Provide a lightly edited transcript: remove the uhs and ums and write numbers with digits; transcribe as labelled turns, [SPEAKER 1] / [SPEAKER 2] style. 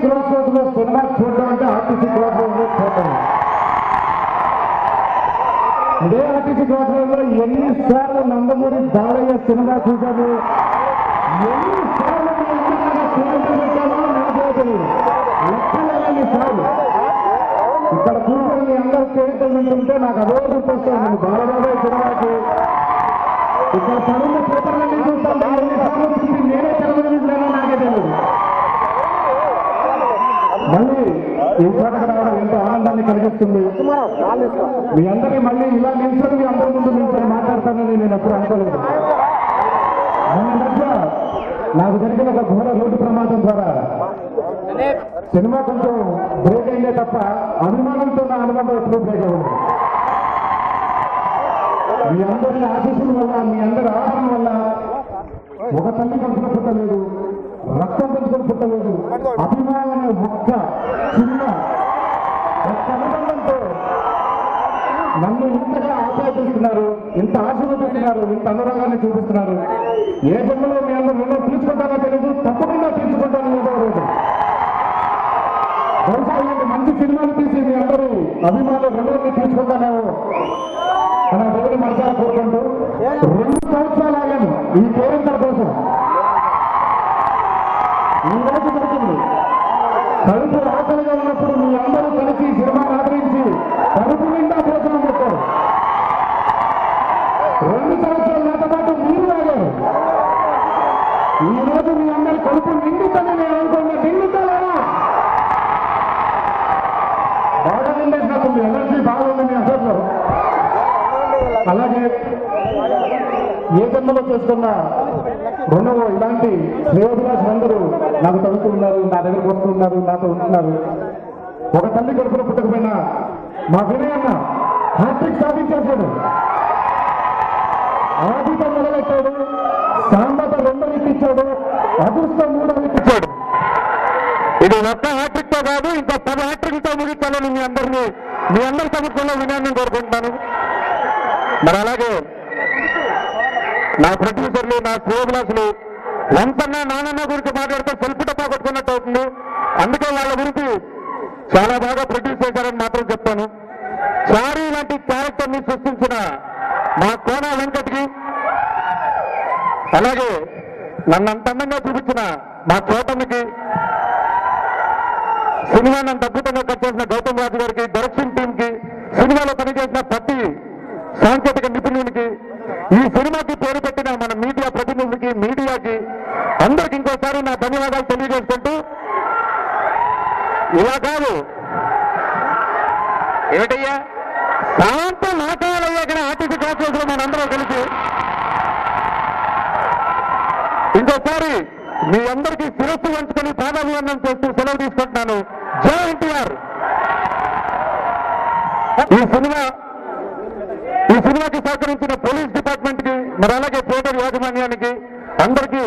[SPEAKER 1] Cross road లో cinema చూడడం అంటే ఆర్టీసీ క్రాస్ రోడ్ లో చూడటం. ఇదే ఆర్టీసీ క్రాస్ రోడ్ లో ఎన్నిసార్లు నందమూరి బాలయ్య సినిమా చూశాను, ఎన్నిసార్లు పెట్టామో నాకే తెలియదు, లెక్కలేని సార్లు. ఇక్కడ కూర్చొని అందరూ చేయటం వింటుంటే నాకు అదో గుర్తొస్తాను. నేను బాలబాబాయ్ సినిమాకి ఇక్కడ చదువుల పేపర్లన్నీ చూస్తాను, ఎన్నిసార్లు చూసి నేనే తెలవలేనో నాకే తెలియదు. మళ్ళీ ఈ చోటకు రావడం ఎంతో ఆనందాన్ని కలిగిస్తుంది. మీ అందరినీ మళ్ళీ ఇలా నిల్చొని మీ అందరి ముందు నిల్చొని మాట్లాడతానని నేను ఎప్పుడు అనుకోలేదు. మొన్న మధ్య నాకు జరిగిన ఒక ఘోర రోడ్డు ప్రమాదం ద్వారా సినిమా కొంచెం బ్రేక్ అయిందే తప్ప అనుమానంతో నా అనుమానం ఎప్పుడు బ్రేక్ అవ్వదు. మీ అందరి ఆశీస్సుల వల్ల, మీ అందరి ఆదరణ వల్ల ఒక తల్లి కడుపున పుట్టలేదు, రక్తం పెంచుకొని పుట్టలేదు, అభిమానం ఒక్క చిన్న ఒక్క అనుబంధంతో నన్ను ఇంతగా ఆశ్రయిస్తున్నారు, ఇంత ఆశీర్వదిస్తున్నారు, ఇంత అనురాగాన్ని చూపిస్తున్నారు. ఏ జన్మలో మీ అందరూ ఎన్నో తీర్చుకుంటానో తెలియదు, తప్పకుండా తీర్చుకుంటాను ఏదో రోజు. బహుశా ఇలాంటి మంచి సినిమాలు తీసి మీ అందరూ అభిమానులు రెండోని తీర్చుకుంటానేమో అన్న దేవుని మనసారా కోరుకుంటూ 2 సంవత్సరాలు ఆగాను ఈ కేరింతల కోసం. ఈ రోజు దొరికింది. కడుపు ఆకలిగా ఉన్నప్పుడు మీ అందరూ కలిసి సినిమాను ఆదరించి కడుపు నిండా భోజనం పెట్టారు. 2 సంవత్సరాల నాతో పాటు మీరు ఆగారు. ఈ రోజు మీ అందరి కడుపు నిండుతని నేను అనుకున్నా. నిండుతారా? బాగా నిండేసినట్టుంది, ఎనర్జీ బాగుంది మీ అసలు. అలాగే ఏ జన్మలో చేసుకున్న రుణము ఇలాంటి శ్రేయోభిలాషులందరూ నాకు తగ్గుతున్నారు, నా దగ్గరకు వస్తున్నారు, నాతో ఉంటున్నారు. ఒక తల్లి కడుపులో పుట్టకపోయినా మా వినయన్న హ్యాట్రిక్ సాధించేశాడు. ఆదిత మొదలెట్టాడు, సాంబత 2 ఇప్పించాడు, అదృష్టం 3 ఇప్పించాడు. ఇది ఒక్క హ్యాట్రిక్ తో కాదు, ఇంకా 10 హ్యాట్రిక్ తో ముగించాలని మీ అందరి సమక్షంలో వినయాన్ని కోరుకుంటున్నాను. మరి అలాగే నా ప్రొడ్యూసర్లు, నా శ్రేయోభిలాషులు ఎంతన్నా నానన్న గురించి మాట్లాడితే సెల్ఫ్ డబ్బా కొట్టుకున్నట్టు అవుతుంది. అందుకే వాళ్ళ గురించి చాలా బాగా ప్రొడ్యూస్ చేశారని మాత్రం చెప్తాను. చారీ లాంటి క్యారెక్టర్ ని సృష్టించిన మా కోన వెంకట్కి, అలాగే నన్ను అంత అందంగా చూపించిన మా చోటమ్మకి, సినిమాని అంత అద్భుతంగా కట్ చేసిన గౌతమ్ రాజు గారికి, డైరెక్షన్ టీమ్ కి, సినిమాలో పనిచేసిన ప్రతి సాంకేతిక నిపుణునికి, ఈ సినిమాకి పేరు పెట్టిన మన మీడియా ప్రతినిధులకి, మీడియాకి అందరికి ఇంకోసారి నా ధన్యవాదాలు తెలియజేసుకుంటూ, ఇలా కాదు ఏమిటయ్యా శాంత నాటకాలయ్యాక ఆర్టీసీ క్రాస్ రోడ్ లో మనందరం కలిసి ఇంకోసారి మీ అందరికీ శిరస్సు వంచుకొని పాదాభివందనం చేస్తూ సెలవు తీసుకుంటున్నాను. జై ఎన్టీఆర్. ఈ సినిమాకి సహకరించిన పోలీస్ డిపార్ట్మెంట్ కి, మరి అలాగే థియేటర్ యాజమాన్యానికి అందరికీ